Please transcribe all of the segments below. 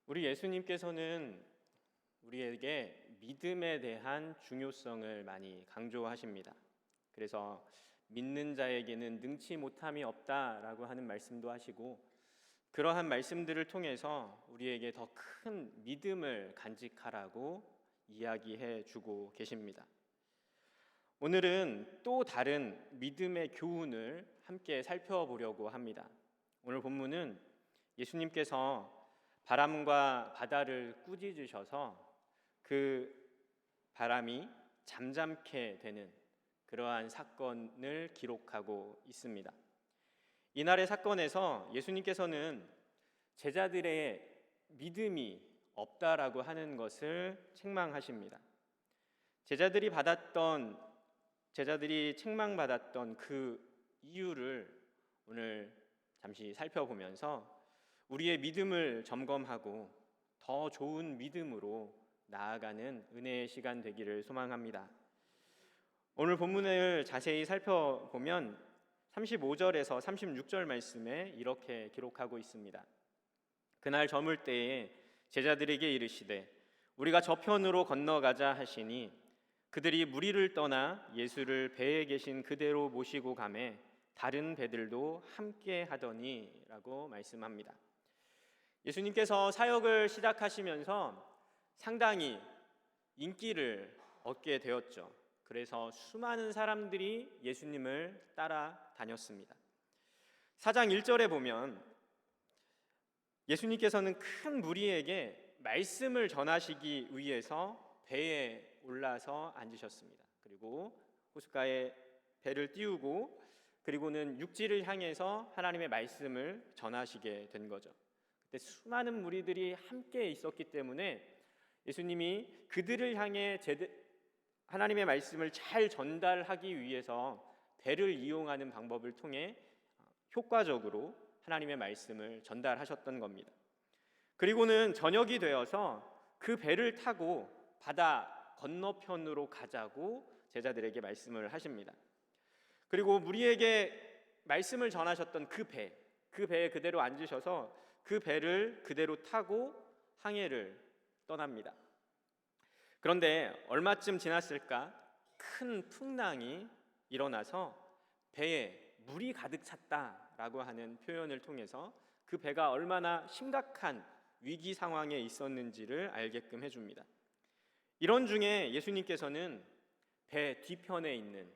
우리 예수님께서는 우리에게 믿음에 대한 중요성을 많이 강조하십니다. 그래서 믿는 자에게는 능치 못함이 없다라고 하는 말씀도 하시고, 그러한 말씀들을 통해서 우리에게 더 큰 믿음을 간직하라고 이야기해 주고 계십니다. 오늘은 또 다른 믿음의 교훈을 함께 살펴보려고 합니다. 오늘 본문은 예수님께서 바람과 바다를 꾸짖으셔서 그 바람이 잠잠케 되는 그러한 사건을 기록하고 있습니다. 이날의 사건에서 예수님께서는 제자들의 믿음이 없다라고 하는 것을 책망하십니다. 제자들이 책망받았던 그 이유를 오늘 잠시 살펴보면서 우리의 믿음을 점검하고 더 좋은 믿음으로 나아가는 은혜의 시간 되기를 소망합니다. 오늘 본문을 자세히 살펴보면 35절에서 36절 말씀에 이렇게 기록하고 있습니다. 그날 저물 때에 제자들에게 이르시되 우리가 저편으로 건너가자 하시니 그들이 무리를 떠나 예수를 배에 계신 그대로 모시고 가매 다른 배들도 함께 하더니 라고 말씀합니다. 예수님께서 사역을 시작하시면서 상당히 인기를 얻게 되었죠. 그래서 수많은 사람들이 예수님을 따라다녔습니다. 4장 1절에 보면 예수님께서는 큰 무리에게 말씀을 전하시기 위해서 배에 올라서 앉으셨습니다. 그리고 호숫가에 배를 띄우고 그리고는 육지를 향해서 하나님의 말씀을 전하시게 된 거죠. 그때 수많은 무리들이 함께 있었기 때문에 예수님이 그들을 향해 하나님의 말씀을 잘 전달하기 위해서 배를 이용하는 방법을 통해 효과적으로 하나님의 말씀을 전달하셨던 겁니다. 그리고는 저녁이 되어서 그 배를 타고 바다 건너편으로 가자고 제자들에게 말씀을 하십니다. 그리고 무리에게 말씀을 전하셨던 그 배에 그대로 앉으셔서 그 배를 그대로 타고 항해를 떠납니다. 그런데 얼마쯤 지났을까 큰 풍랑이 일어나서 배에 물이 가득 찼다라고 하는 표현을 통해서 그 배가 얼마나 심각한 위기 상황에 있었는지를 알게끔 해줍니다. 이런 중에 예수님께서는 배 뒤편에 있는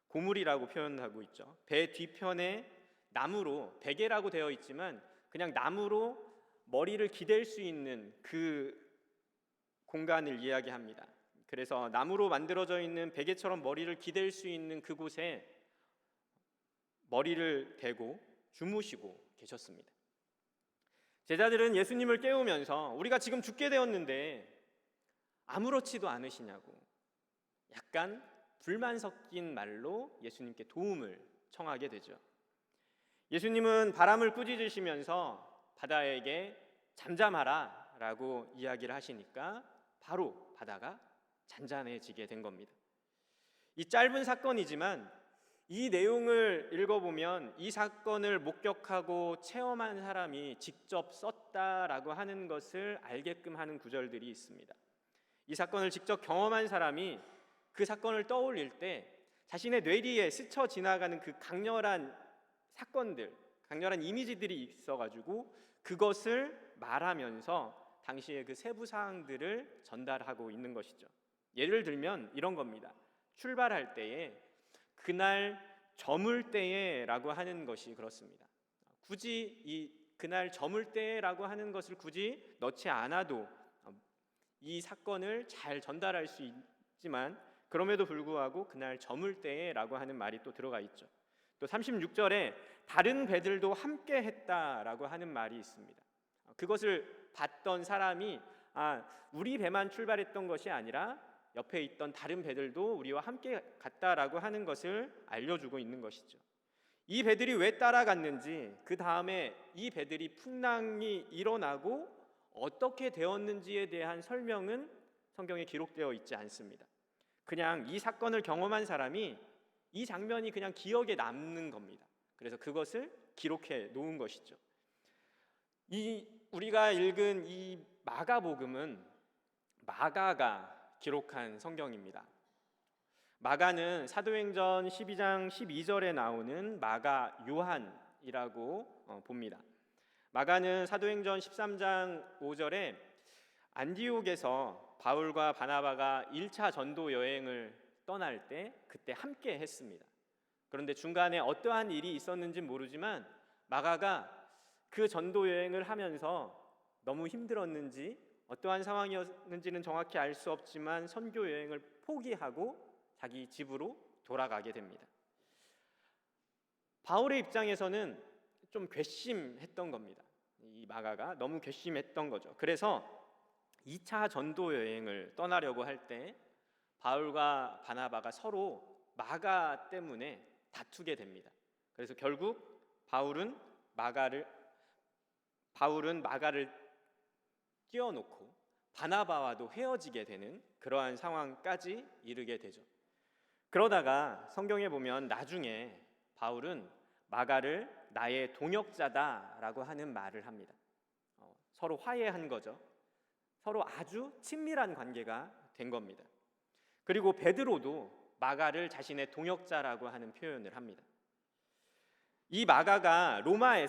고물이라고 표현하고 있죠. 배 뒤편에 나무로 베개라고 되어 있지만 그냥 나무로 머리를 기댈 수 있는 그 공간을 이야기합니다. 그래서 나무로 만들어져 있는 베개처럼 머리를 기댈 수 있는 그곳에 머리를 대고 주무시고 계셨습니다. 제자들은 예수님을 깨우면서 우리가 지금 죽게 되었는데 아무렇지도 않으시냐고 약간 불만 섞인 말로 예수님께 도움을 청하게 되죠. 예수님은 바람을 꾸짖으시면서 바다에게 잠잠하라 라고 이야기를 하시니까 바로 바다가 잔잔해지게 된 겁니다. 이 짧은 사건이지만 이 내용을 읽어보면 이 사건을 목격하고 체험한 사람이 직접 썼다라고 하는 것을 알게끔 하는 구절들이 있습니다. 이 사건을 직접 경험한 사람이 그 사건을 떠올릴 때 자신의 뇌리에 스쳐 지나가는 그 강렬한 사건들, 강렬한 이미지들이 있어가지고 그것을 말하면서 당시의 그 세부 사항들을 전달하고 있는 것이죠. 예를 들면 이런 겁니다. 출발할 때에 그날 저물 때에라고 하는 것이 그렇습니다. 굳이 이 그날 저물 때라고 하는 것을 굳이 넣지 않아도 이 사건을 잘 전달할 수 있지만 그럼에도 불구하고 그날 저물 때에라고 하는 말이 또 들어가 있죠. 또 36절에 다른 배들도 함께 했다라고 하는 말이 있습니다. 그것을 봤던 사람이 우리 배만 출발했던 것이 아니라 옆에 있던 다른 배들도 우리와 함께 갔다라고 하는 것을 알려주고 있는 것이죠. 이 배들이 왜 따라갔는지, 그 다음에 이 배들이 풍랑이 일어나고 어떻게 되었는지에 대한 설명은 성경에 기록되어 있지 않습니다. 그냥 이 사건을 경험한 사람이 이 장면이 그냥 기억에 남는 겁니다. 그래서 그것을 기록해 놓은 것이죠. 이 우리가 읽은 이 마가복음은 마가가 기록한 성경입니다. 마가는 사도행전 12장 12절에 나오는 마가 요한이라고 봅니다. 마가는 사도행전 13장 5절에 안디옥에서 바울과 바나바가 1차 전도 여행을 떠날 때 그때 함께 했습니다. 그런데 중간에 어떠한 일이 있었는지 모르지만 마가가 그 전도 여행을 하면서 너무 힘들었는지 어떠한 상황이었는지는 정확히 알 수 없지만 선교 여행을 포기하고 자기 집으로 돌아가게 됩니다. 바울의 입장에서는 좀 괘씸했던 겁니다. 이 마가가 너무 괘씸했던 거죠. 그래서 2차 전도 여행을 떠나려고 할 때 바울과 바나바가 서로 마가 때문에 다투게 됩니다. 그래서 결국 바울은 마가를 띄워놓고 바나바와도 헤어지게 되는 그러한 상황까지 이르게 되죠. 그러다가 성경에 보면 나중에 바울은 마가를 나의 동역자다라고 하는 말을 합니다. 서로 화해한 거죠. 서로 아주 친밀한 관계가 된 겁니다. 그리고 베드로도 마가를 자신의 동역자라고 하는 표현을 합니다. 이 마가가 로마에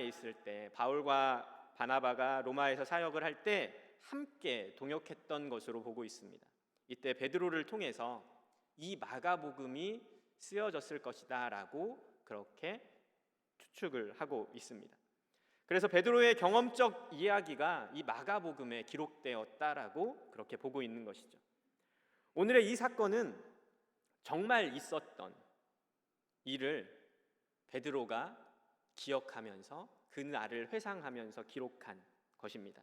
있을 때 바울과 바나바가 로마에서 사역을 할 때 함께 동역했던 것으로 보고 있습니다. 이때 베드로를 통해서 이 마가복음이 쓰여졌을 것이다라고 그렇게 추측을 하고 있습니다. 그래서 베드로의 경험적 이야기가 이 마가복음에 기록되었다라고 그렇게 보고 있는 것이죠. 오늘의 이 사건은 정말 있었던 일을 베드로가 기억하면서 그날을 회상하면서 기록한 것입니다.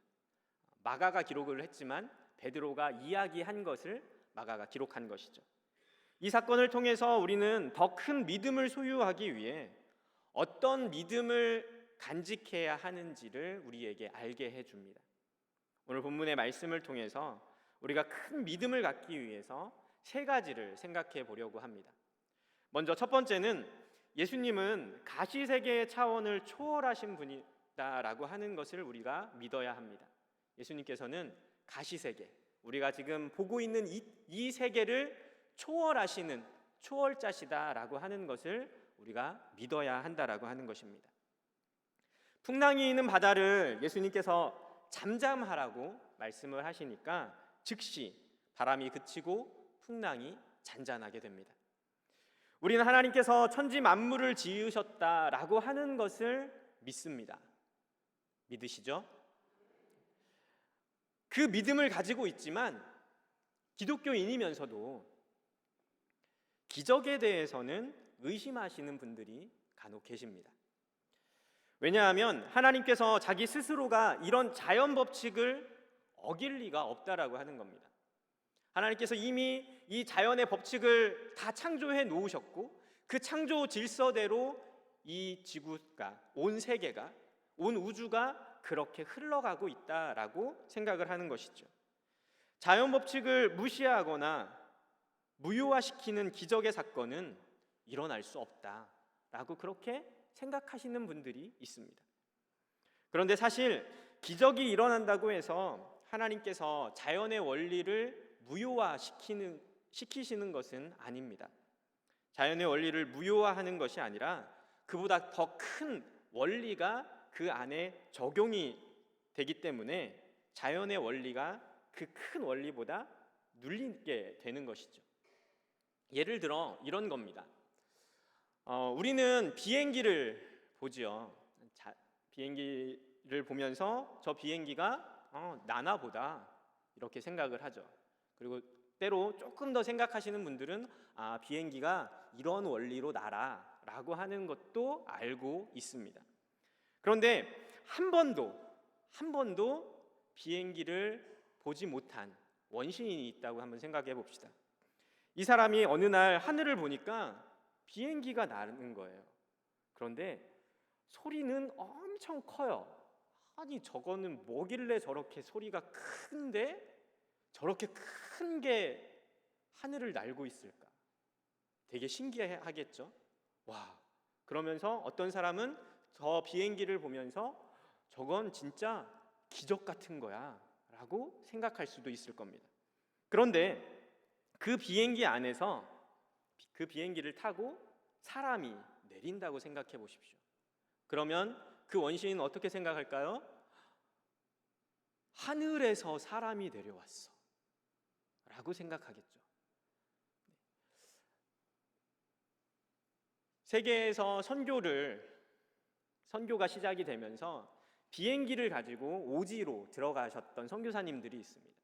마가가 기록을 했지만 베드로가 이야기한 것을 마가가 기록한 것이죠. 이 사건을 통해서 우리는 더 큰 믿음을 소유하기 위해 어떤 믿음을 간직해야 하는지를 우리에게 알게 해줍니다. 오늘 본문의 말씀을 통해서 우리가 큰 믿음을 갖기 위해서 세 가지를 생각해 보려고 합니다. 먼저 첫 번째는 예수님은 가시세계의 차원을 초월하신 분이다라고 하는 것을 우리가 믿어야 합니다. 예수님께서는 가시세계, 우리가 지금 보고 있는 이 세계를 초월하시는 초월자시다라고 하는 것을 우리가 믿어야 한다라고 하는 것입니다. 풍랑이 있는 바다를 예수님께서 잠잠하라고 말씀을 하시니까 즉시 바람이 그치고 풍랑이 잔잔하게 됩니다. 우리는 하나님께서 천지 만물을 지으셨다라고 하는 것을 믿습니다. 믿으시죠? 그 믿음을 가지고 있지만 기독교인이면서도 기적에 대해서는 의심하시는 분들이 간혹 계십니다. 왜냐하면 하나님께서 자기 스스로가 이런 자연 법칙을 어길 리가 없다라고 하는 겁니다. 하나님께서 이미 이 자연의 법칙을 다 창조해 놓으셨고 그 창조 질서대로 이 지구가, 온 세계가, 온 우주가 그렇게 흘러가고 있다라고 생각을 하는 것이죠. 자연 법칙을 무시하거나 무효화시키는 기적의 사건은 일어날 수 없다라고 그렇게 생각하시는 분들이 있습니다. 그런데 사실 기적이 일어난다고 해서 하나님께서 자연의 원리를 무효화시키시는 것은 아닙니다. 자연의 원리를 무효화하는 것이 아니라 그보다 더 큰 원리가 그 안에 적용이 되기 때문에 자연의 원리가 그 큰 원리보다 눌리게 되는 것이죠. 예를 들어 이런 겁니다. 우리는 비행기를 보지요. 비행기를 보면서 저 비행기가 나나 보다 이렇게 생각을 하죠. 그리고 때로 조금 더 생각하시는 분들은 비행기가 이런 원리로 날아 라고 하는 것도 알고 있습니다. 그런데 한 번도 비행기를 보지 못한 원시인이 있다고 한번 생각해 봅시다. 이 사람이 어느 날 하늘을 보니까 비행기가 나는 거예요. 그런데 소리는 엄청 커요. 아니 저거는 뭐길래 저렇게 소리가 큰데 저렇게 큰 게 하늘을 날고 있을까? 되게 신기하겠죠? 와, 그러면서 어떤 사람은 저 비행기를 보면서 저건 진짜 기적 같은 거야 라고 생각할 수도 있을 겁니다. 그런데 그 비행기 안에서 그 비행기를 타고 사람이 내린다고 생각해 보십시오. 그러면 그 원시인은 어떻게 생각할까요? 하늘에서 사람이 내려왔어 라고 생각하겠죠. 세계에서 선교가 시작이 되면서 비행기를 가지고 오지로 들어가셨던 선교사님들이 있습니다.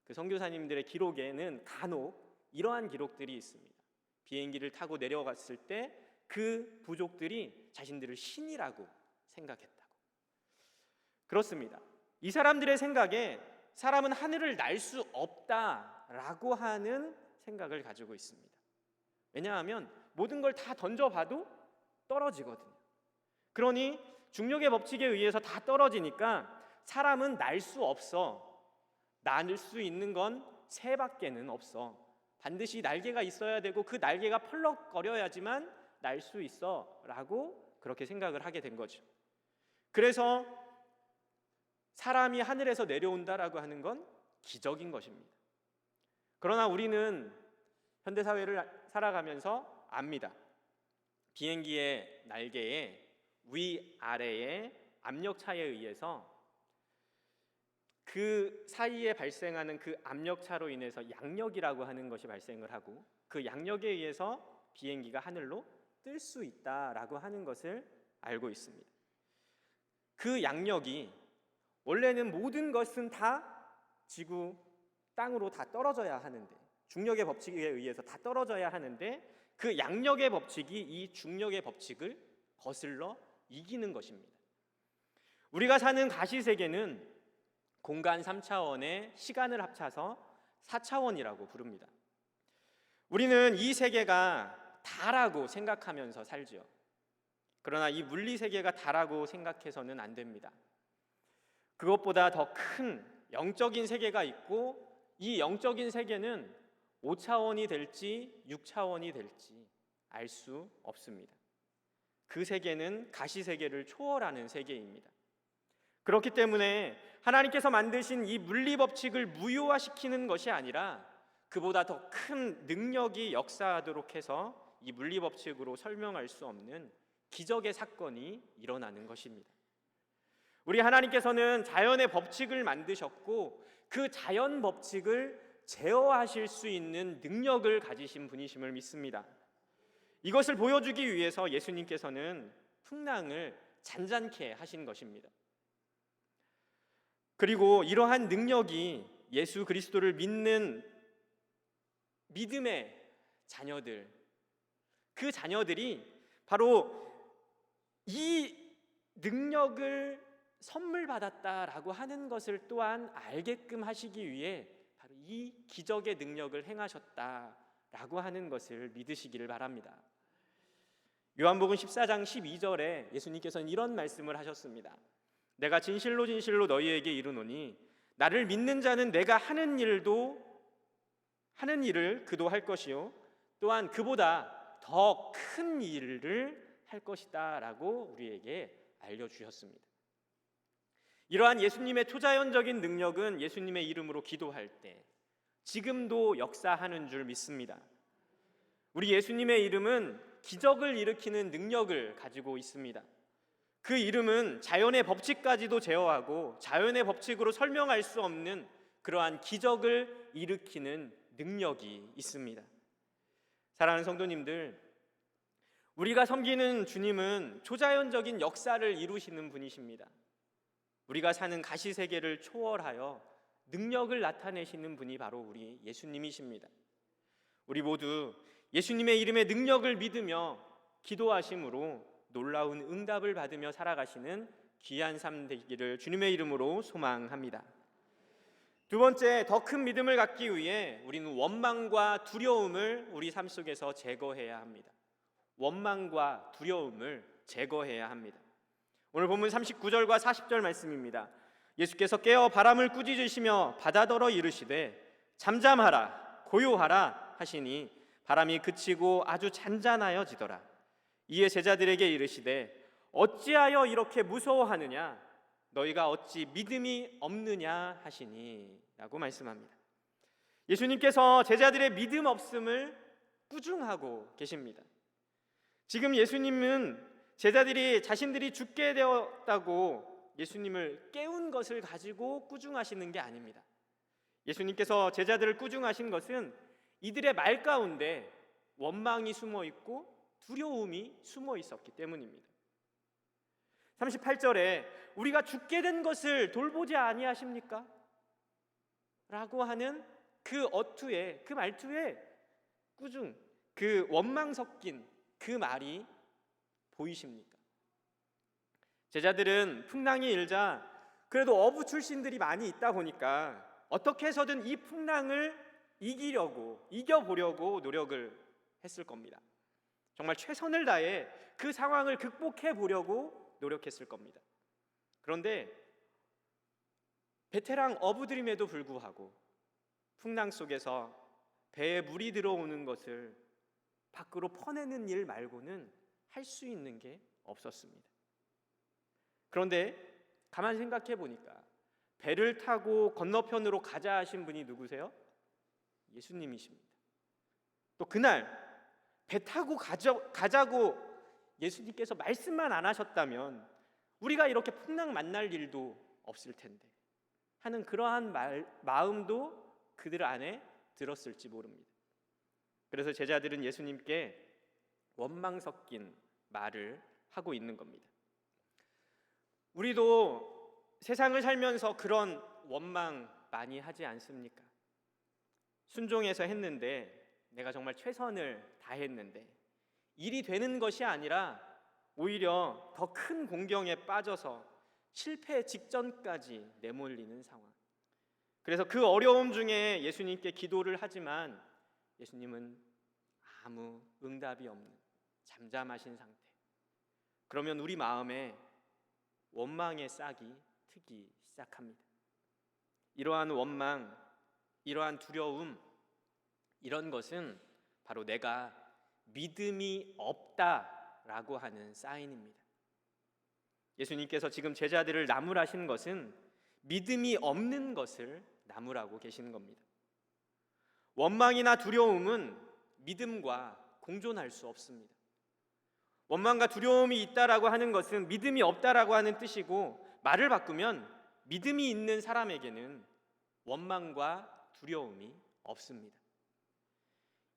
그 선교사님들의 기록에는 간혹 이러한 기록들이 있습니다. 비행기를 타고 내려갔을 때 그 부족들이 자신들을 신이라고 생각했다고. 그렇습니다. 이 사람들의 생각에 사람은 하늘을 날 수 없다라고 하는 생각을 가지고 있습니다. 왜냐하면 모든 걸 다 던져봐도 떨어지거든요. 그러니 중력의 법칙에 의해서 다 떨어지니까 사람은 날 수 없어. 날 수 있는 건 새밖에는 없어. 반드시 날개가 있어야 되고 그 날개가 펄럭거려야지만 날 수 있어 라고 그렇게 생각을 하게 된 거죠. 그래서 사람이 하늘에서 내려온다라고 하는 건 기적인 것입니다. 그러나 우리는 현대사회를 살아가면서 압니다. 비행기의 날개에 위아래의 압력차에 의해서 그 사이에 발생하는 그 압력차로 인해서 양력이라고 하는 것이 발생을 하고 그 양력에 의해서 비행기가 하늘로 뜰 수 있다라고 하는 것을 알고 있습니다. 그 양력이 원래는 모든 것은 다 지구, 땅으로 다 떨어져야 하는데 중력의 법칙에 의해서 다 떨어져야 하는데 그 양력의 법칙이 이 중력의 법칙을 거슬러 이기는 것입니다. 우리가 사는 가시세계는 공간 3차원에 시간을 합쳐서 4차원이라고 부릅니다. 우리는 이 세계가 다라고 생각하면서 살지요. 그러나 이 물리 세계가 다라고 생각해서는 안 됩니다. 그것보다 더 큰 영적인 세계가 있고 이 영적인 세계는 5차원이 될지 6차원이 될지 알 수 없습니다. 그 세계는 가시세계를 초월하는 세계입니다. 그렇기 때문에 하나님께서 만드신 이 물리 법칙을 무효화시키는 것이 아니라 그보다 더 큰 능력이 역사하도록 해서 이 물리 법칙으로 설명할 수 없는 기적의 사건이 일어나는 것입니다. 우리 하나님께서는 자연의 법칙을 만드셨고 그 자연 법칙을 제어하실 수 있는 능력을 가지신 분이심을 믿습니다. 이것을 보여주기 위해서 예수님께서는 풍랑을 잔잔케 하신 것입니다. 그리고 이러한 능력이 예수 그리스도를 믿는 믿음의 자녀들, 그 자녀들이 바로 이 능력을 선물 받았다라고 하는 것을 또한 알게끔 하시기 위해 바로 이 기적의 능력을 행하셨다라고 하는 것을 믿으시기를 바랍니다. 요한복음 14장 12절에 예수님께서는 이런 말씀을 하셨습니다. 내가 진실로 진실로 너희에게 이르노니 나를 믿는 자는 내가 하는 일을 그도 할 것이요 또한 그보다 더 큰 일을 할 것이다 라고 우리에게 알려주셨습니다. 이러한 예수님의 초자연적인 능력은 예수님의 이름으로 기도할 때 지금도 역사하는 줄 믿습니다. 우리 예수님의 이름은 기적을 일으키는 능력을 가지고 있습니다. 그 이름은 자연의 법칙까지도 제어하고 자연의 법칙으로 설명할 수 없는 그러한 기적을 일으키는 능력이 있습니다. 사랑하는 성도님들, 우리가 섬기는 주님은 초자연적인 역사를 이루시는 분이십니다. 우리가 사는 가시세계를 초월하여 능력을 나타내시는 분이 바로 우리 예수님이십니다. 우리 모두 예수님의 이름의 능력을 믿으며 기도하심으로 놀라운 응답을 받으며 살아가시는 귀한 삶 되기를 주님의 이름으로 소망합니다. 두 번째, 더 큰 믿음을 갖기 위해 우리는 원망과 두려움을 우리 삶 속에서 제거해야 합니다. 원망과 두려움을 제거해야 합니다. 오늘 본문 39절과 40절 말씀입니다. 예수께서 깨어 바람을 꾸짖으시며 바다더러 이르시되 잠잠하라 고요하라 하시니 바람이 그치고 아주 잔잔하여지더라. 이에 제자들에게 이르시되 어찌하여 이렇게 무서워하느냐 너희가 어찌 믿음이 없느냐 하시니 라고 말씀합니다. 예수님께서 제자들의 믿음 없음을 꾸중하고 계십니다. 지금 예수님은 제자들이 자신들이 죽게 되었다고 예수님을 깨운 것을 가지고 꾸중하시는 게 아닙니다. 예수님께서 제자들을 꾸중하신 것은 이들의 말 가운데 원망이 숨어 있고 두려움이 숨어 있었기 때문입니다. 38절에 우리가 죽게 된 것을 돌보지 아니하십니까? 라고 하는 그 어투에, 그 말투에 꾸중, 그 원망 섞인 그 말이 보이십니까? 제자들은 풍랑이 일자 그래도 어부 출신들이 많이 있다 보니까 어떻게 해서든 이 풍랑을 이겨보려고 노력을 했을 겁니다. 정말 최선을 다해 그 상황을 극복해 보려고 노력했을 겁니다. 그런데 베테랑 어부들임에도 불구하고 풍랑 속에서 배에 물이 들어오는 것을 밖으로 퍼내는 일 말고는 할 수 있는 게 없었습니다. 그런데 가만 생각해 보니까 배를 타고 건너편으로 가자 하신 분이 누구세요? 예수님이십니다. 또 그날 배 타고 가자고 예수님께서 말씀만 안 하셨다면 우리가 이렇게 풍랑 만날 일도 없을 텐데 하는 그러한 마음도 그들 안에 들었을지 모릅니다. 그래서 제자들은 예수님께 원망 섞인 말을 하고 있는 겁니다. 우리도 세상을 살면서 그런 원망 많이 하지 않습니까? 순종해서 했는데 내가 정말 최선을 다했는데 일이 되는 것이 아니라 오히려 더 큰 공경에 빠져서 실패 직전까지 내몰리는 상황. 그래서 그 어려움 중에 예수님께 기도를 하지만 예수님은 아무 응답이 없는 잠잠하신 상태. 그러면 우리 마음에 원망의 싹이 트기 시작합니다. 이러한 원망, 이러한 두려움, 이런 것은 바로 내가 믿음이 없다라고 하는 사인입니다. 예수님께서 지금 제자들을 나무라신 것은 믿음이 없는 것을 나무라고 계시는 겁니다. 원망이나 두려움은 믿음과 공존할 수 없습니다. 원망과 두려움이 있다라고 하는 것은 믿음이 없다라고 하는 뜻이고, 말을 바꾸면 믿음이 있는 사람에게는 원망과 두려움이 없습니다.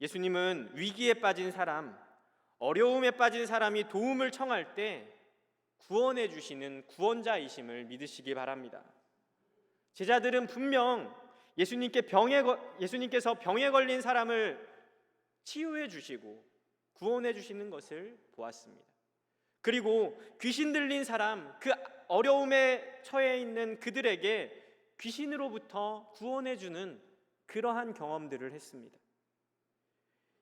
예수님은 위기에 빠진 사람, 어려움에 빠진 사람이 도움을 청할 때 구원해 주시는 구원자이심을 믿으시기 바랍니다. 제자들은 분명 예수님께서 병에 걸린 사람을 치유해 주시고 구원해 주시는 것을 보았습니다. 그리고 귀신 들린 사람, 그 어려움에 처해 있는 그들에게 귀신으로부터 구원해 주는 그러한 경험들을 했습니다.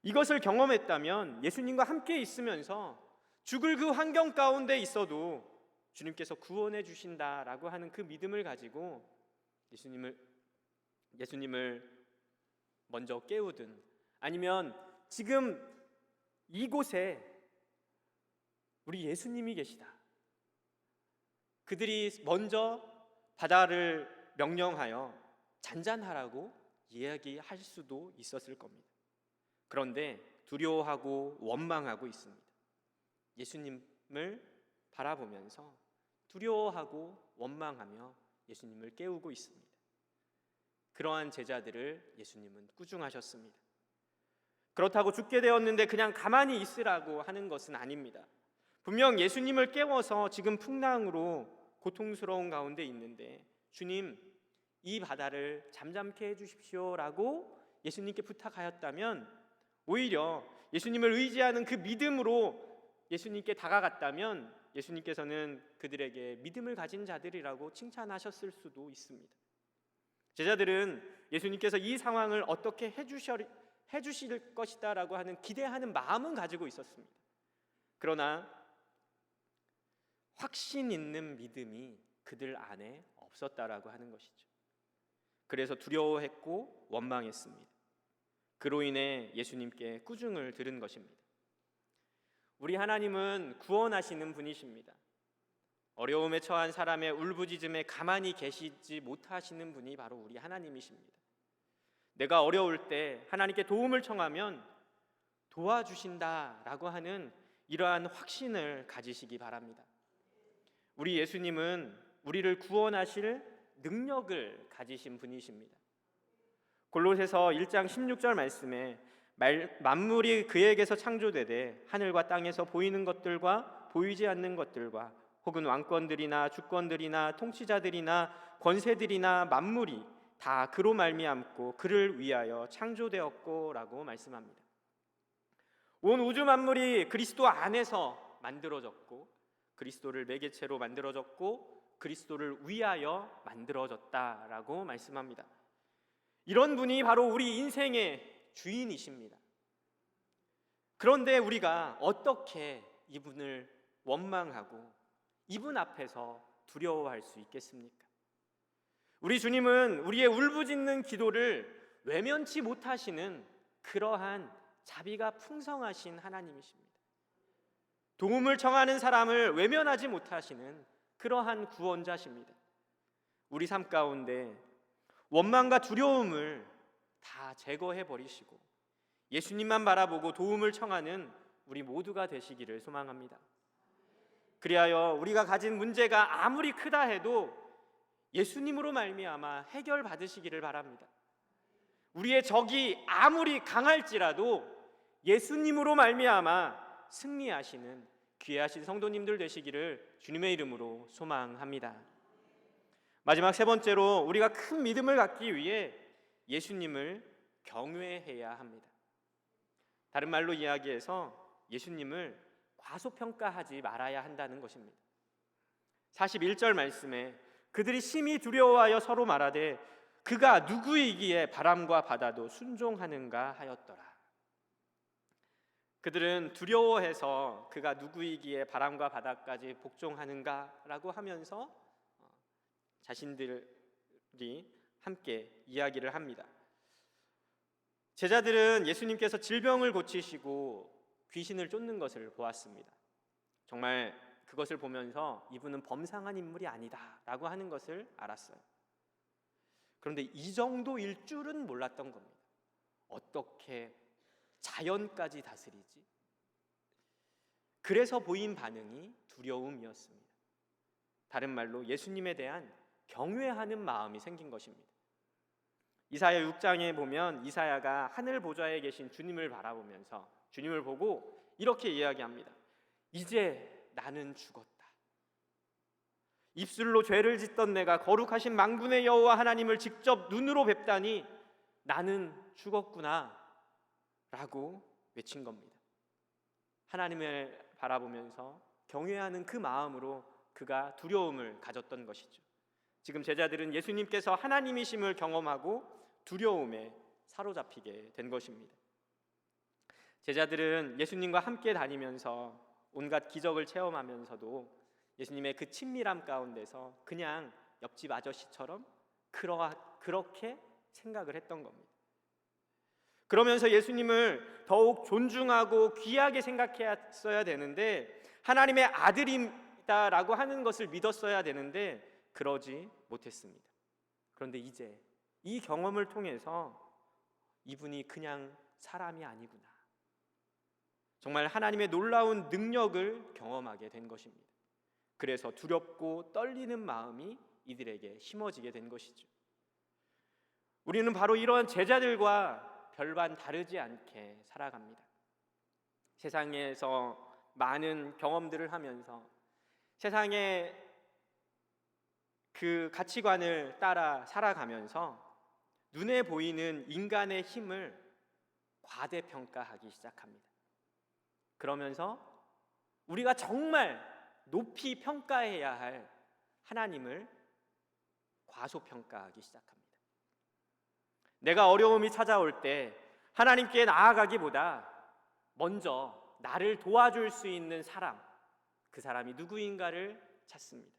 이것을 경험했다면 예수님과 함께 있으면서 죽을 그 환경 가운데 있어도 주님께서 구원해 주신다라고 하는 그 믿음을 가지고 예수님을 먼저 깨우든, 아니면 지금 이곳에 우리 예수님이 계시다, 그들이 먼저 바다를 명령하여 잔잔하라고 이야기할 수도 있었을 겁니다. 그런데 두려워하고 원망하고 있습니다. 예수님을 바라보면서 두려워하고 원망하며 예수님을 깨우고 있습니다. 그러한 제자들을 예수님은 꾸중하셨습니다. 그렇다고 죽게 되었는데 그냥 가만히 있으라고 하는 것은 아닙니다. 분명 예수님을 깨워서 지금 풍랑으로 고통스러운 가운데 있는데, 주님, 이 바다를 잠잠케 해주십시오라고 예수님께 부탁하였다면, 오히려 예수님을 의지하는 그 믿음으로 예수님께 다가갔다면 예수님께서는 그들에게 믿음을 가진 자들이라고 칭찬하셨을 수도 있습니다. 제자들은 예수님께서 이 상황을 어떻게 해주실 것이다 라고 하는 기대하는 마음은 가지고 있었습니다. 그러나 확신 있는 믿음이 그들 안에 없었다라고 하는 것이죠. 그래서 두려워했고 원망했습니다. 그로 인해 예수님께 꾸중을 들은 것입니다. 우리 하나님은 구원하시는 분이십니다. 어려움에 처한 사람의 울부짖음에 가만히 계시지 못하시는 분이 바로 우리 하나님이십니다. 내가 어려울 때 하나님께 도움을 청하면 도와주신다라고 하는 이러한 확신을 가지시기 바랍니다. 우리 예수님은 우리를 구원하실 능력을 가지신 분이십니다. 골로새서 1장 16절 말씀에 만물이 그에게서 창조되되 하늘과 땅에서 보이는 것들과 보이지 않는 것들과 혹은 왕권들이나 주권들이나 통치자들이나 권세들이나 만물이 다 그로 말미암고 그를 위하여 창조되었고라고 말씀합니다. 온 우주 만물이 그리스도 안에서 만들어졌고 그리스도를 매개체로 만들어졌고 그리스도를 위하여 만들어졌다라고 말씀합니다. 이런 분이 바로 우리 인생의 주인이십니다. 그런데 우리가 어떻게 이분을 원망하고 이분 앞에서 두려워할 수 있겠습니까? 우리 주님은 우리의 울부짖는 기도를 외면치 못하시는 그러한 자비가 풍성하신 하나님이십니다. 도움을 청하는 사람을 외면하지 못하시는 그러한 구원자십니다. 우리 삶 가운데 원망과 두려움을 다 제거해 버리시고 예수님만 바라보고 도움을 청하는 우리 모두가 되시기를 소망합니다. 그리하여 우리가 가진 문제가 아무리 크다 해도 예수님으로 말미암아 해결받으시기를 바랍니다. 우리의 적이 아무리 강할지라도 예수님으로 말미암아 승리하시는 귀하신 성도님들 되시기를 주님의 이름으로 소망합니다. 마지막 세 번째로 우리가 큰 믿음을 갖기 위해 예수님을 경외해야 합니다. 다른 말로 이야기해서 예수님을 과소평가하지 말아야 한다는 것입니다. 41절 말씀에 그들이 심히 두려워하여 서로 말하되 그가 누구이기에 바람과 바다도 순종하는가 하였더라. 그들은 두려워해서 그가 누구이기에 바람과 바다까지 복종하는가라고 하면서 자신들이 함께 이야기를 합니다. 제자들은 예수님께서 질병을 고치시고 귀신을 쫓는 것을 보았습니다. 정말 그것을 보면서 이분은 범상한 인물이 아니다라고 하는 것을 알았어요. 그런데 이 정도일 줄은 몰랐던 겁니다. 어떻게 자연까지 다스리지? 그래서 보인 반응이 두려움이었습니다. 다른 말로 예수님에 대한 경외하는 마음이 생긴 것입니다. 이사야 6장에 보면 이사야가 하늘 보좌에 계신 주님을 바라보면서 주님을 보고 이렇게 이야기합니다. 이제 나는 죽었다. 입술로 죄를 짓던 내가 거룩하신 만군의 여호와 하나님을 직접 눈으로 뵙다니 나는 죽었구나 라고 외친 겁니다. 하나님을 바라보면서 경외하는 그 마음으로 그가 두려움을 가졌던 것이죠. 지금 제자들은 예수님께서 하나님이심을 경험하고 두려움에 사로잡히게 된 것입니다. 제자들은 예수님과 함께 다니면서 온갖 기적을 체험하면서도 예수님의 그 친밀함 가운데서 그냥 옆집 아저씨처럼 그렇게 생각을 했던 겁니다. 그러면서 예수님을 더욱 존중하고 귀하게 생각했어야 되는데 하나님의 아들이다라고 하는 것을 믿었어야 되는데 그러지 못했습니다. 그런데 이제 이 경험을 통해서 이분이 그냥 사람이 아니구나, 정말 하나님의 놀라운 능력을 경험하게 된 것입니다. 그래서 두렵고 떨리는 마음이 이들에게 심어지게 된 것이죠. 우리는 바로 이러한 제자들과 별반 다르지 않게 살아갑니다. 세상에서 많은 경험들을 하면서 세상의 그 가치관을 따라 살아가면서 눈에 보이는 인간의 힘을 과대평가하기 시작합니다. 그러면서 우리가 정말 높이 평가해야 할 하나님을 과소평가하기 시작합니다. 내가 어려움이 찾아올 때 하나님께 나아가기보다 먼저 나를 도와줄 수 있는 사람, 그 사람이 누구인가를 찾습니다.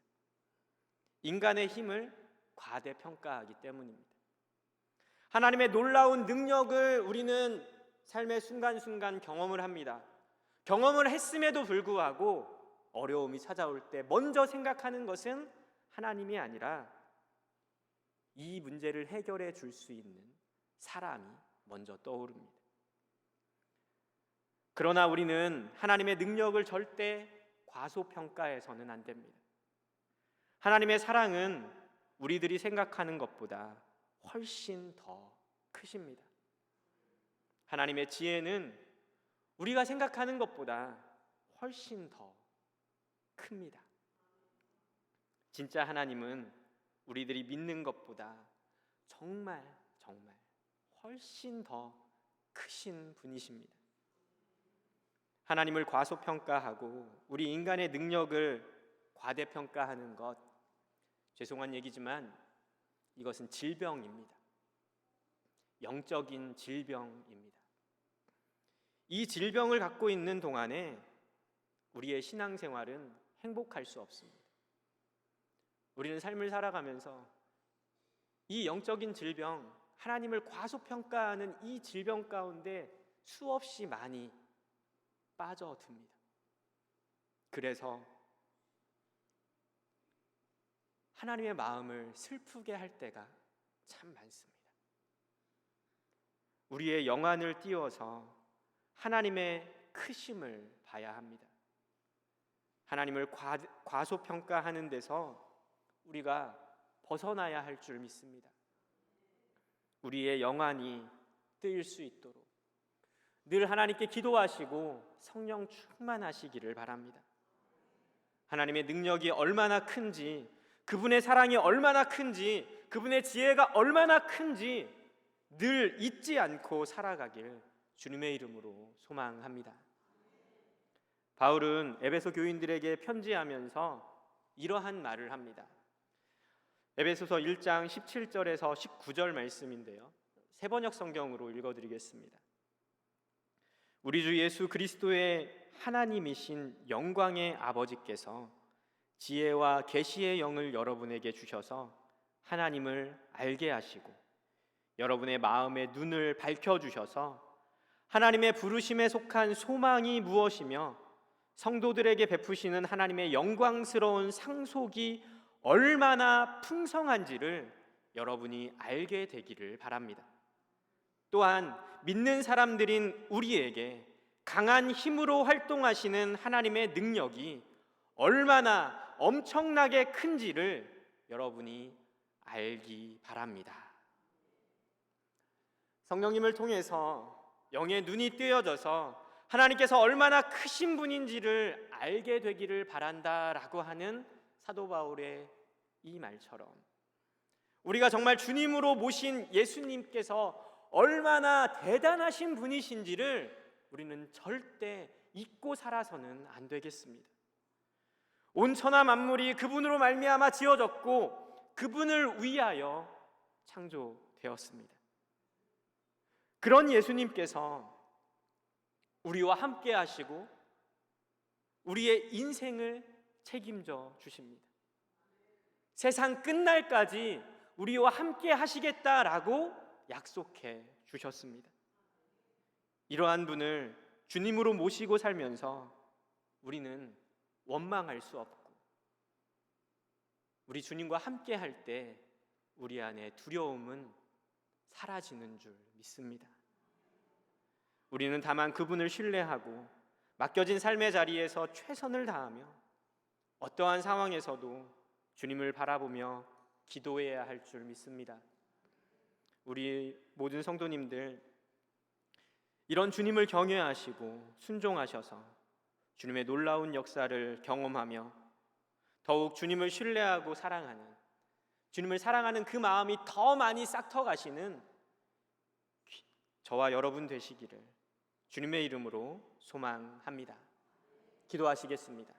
인간의 힘을 과대평가하기 때문입니다. 하나님의 놀라운 능력을 우리는 삶의 순간순간 경험을 합니다. 경험을 했음에도 불구하고 어려움이 찾아올 때 먼저 생각하는 것은 하나님이 아니라 이 문제를 해결해 줄 수 있는 사람이 먼저 떠오릅니다. 그러나 우리는 하나님의 능력을 절대 과소평가해서는 안 됩니다. 하나님의 사랑은 우리들이 생각하는 것보다 훨씬 더 크십니다. 하나님의 지혜는 우리가 생각하는 것보다 훨씬 더 큽니다. 진짜 하나님은 우리들이 믿는 것보다 정말 훨씬 더 크신 분이십니다. 하나님을 과소평가하고 우리 인간의 능력을 과대평가하는 것, 죄송한 얘기지만 이것은 질병입니다. 영적인 질병입니다. 이 질병을 갖고 있는 동안에 우리의 신앙생활은 행복할 수 없습니다. 우리는 삶을 살아가면서 이 영적인 질병, 하나님을 과소평가하는 이 질병 가운데 수없이 많이 빠져듭니다. 그래서 하나님의 마음을 슬프게 할 때가 참 많습니다. 우리의 영안을 띄워서 하나님의 크심을 봐야 합니다. 하나님을 과소평가하는 데서 우리가 벗어나야 할 줄 믿습니다. 우리의 영안이 뜨일 수 있도록 늘 하나님께 기도하시고 성령 충만하시기를 바랍니다. 하나님의 능력이 얼마나 큰지, 그분의 사랑이 얼마나 큰지, 그분의 지혜가 얼마나 큰지 늘 잊지 않고 살아가길 주님의 이름으로 소망합니다. 바울은 에베소 교인들에게 편지하면서 이러한 말을 합니다. 에베소서 1장 17절에서 19절 말씀인데요, 새번역 성경으로 읽어드리겠습니다. 우리 주 예수 그리스도의 하나님이신 영광의 아버지께서 지혜와 계시의 영을 여러분에게 주셔서 하나님을 알게 하시고 여러분의 마음의 눈을 밝혀주셔서 하나님의 부르심에 속한 소망이 무엇이며 성도들에게 베푸시는 하나님의 영광스러운 상속이 얼마나 풍성한지를 여러분이 알게 되기를 바랍니다. 또한 믿는 사람들인 우리에게 강한 힘으로 활동하시는 하나님의 능력이 얼마나 엄청나게 큰지를 여러분이 알기 바랍니다. 성령님을 통해서 영의 눈이 뜨여져서 하나님께서 얼마나 크신 분인지를 알게 되기를 바란다라고 하는 사도 바울의 이 말처럼 우리가 정말 주님으로 모신 예수님께서 얼마나 대단하신 분이신지를 우리는 절대 잊고 살아서는 안 되겠습니다. 온 천하 만물이 그분으로 말미암아 지어졌고 그분을 위하여 창조되었습니다. 그런 예수님께서 우리와 함께 하시고 우리의 인생을 책임져 주십니다. 세상 끝날까지 우리와 함께 하시겠다라고 약속해 주셨습니다. 이러한 분을 주님으로 모시고 살면서 우리는 원망할 수 없고 우리 주님과 함께 할 때 우리 안에 두려움은 사라지는 줄 믿습니다. 우리는 다만 그분을 신뢰하고 맡겨진 삶의 자리에서 최선을 다하며 어떠한 상황에서도 주님을 바라보며 기도해야 할 줄 믿습니다. 우리 모든 성도님들 이런 주님을 경외하시고 순종하셔서 주님의 놀라운 역사를 경험하며 더욱 주님을 신뢰하고 사랑하는, 주님을 사랑하는 그 마음이 더 많이 싹터가시는 저와 여러분 되시기를 주님의 이름으로 소망합니다. 기도하시겠습니다.